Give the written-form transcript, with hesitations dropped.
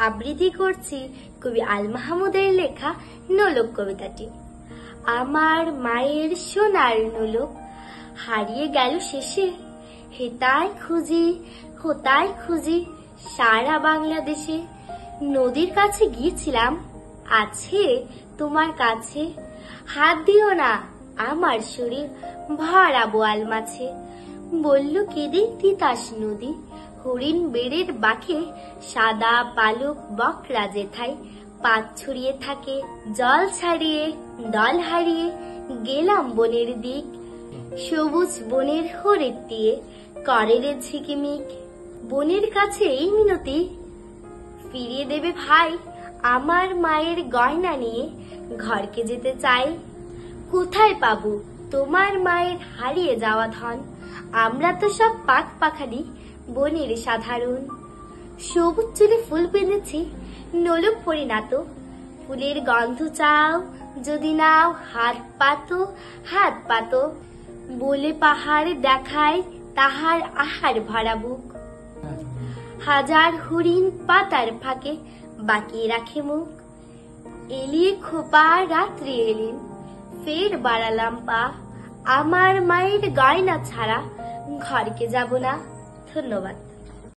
আবৃত্তি করছি কবি আল মাহমুদের লেখা নোলক কবিতাটি। আমার মায়ের সোনার নোলক হারিয়ে গেল শেষে, হেতায় খুঁজি হোতায় খুঁজি সারা বাংলাদেশে। নদীর কাছে গিয়েছিলাম, আছে তোমার কাছে, হাত দিও না আমার শরীর ভরা বোয়াল মাছে। বলল কেঁদে তিতাস নদী, হরিণ বেড়ের বাঁকে সাদা পালক বকরা যেথায় পাত ছড়িয়ে থাকে। জল ছাড়িয়ে দল হারিয়ে গেলাম বনের দিক, সবুজ বনের হরেক দিয়ে করে রে ঝিকিমিক। বনের কাছে এই মিনতি, ফিরিয়ে দেবে ভাই আমার মায়ের গয়না নিয়ে ঘরকে যেতে চাই। কোথায় পাবো তোমার মায়ের হারিয়ে যাওয়া ধন, আমরা তো সব পাক পাখালি বনের সাধারণ। সবুজ চুলে ফুল বেঁধেছি নোলক পরিণত, ফুলের গন্ধ চাও যদি নাও হাত পাতো হাত পাতো। বলে পাহাড় দেখায় তাহার আহার ভরা বুক, হাজার হরিণ পাতার ফাঁকে বাকিয়ে রাখে মুখ। এলিয়ে খোপা রাত্রি এলেন, ফের বাড়ালাম পা, আমার মায়ের গয়না ছাড়া ঘরকে যাব না। ধন্যবাদ।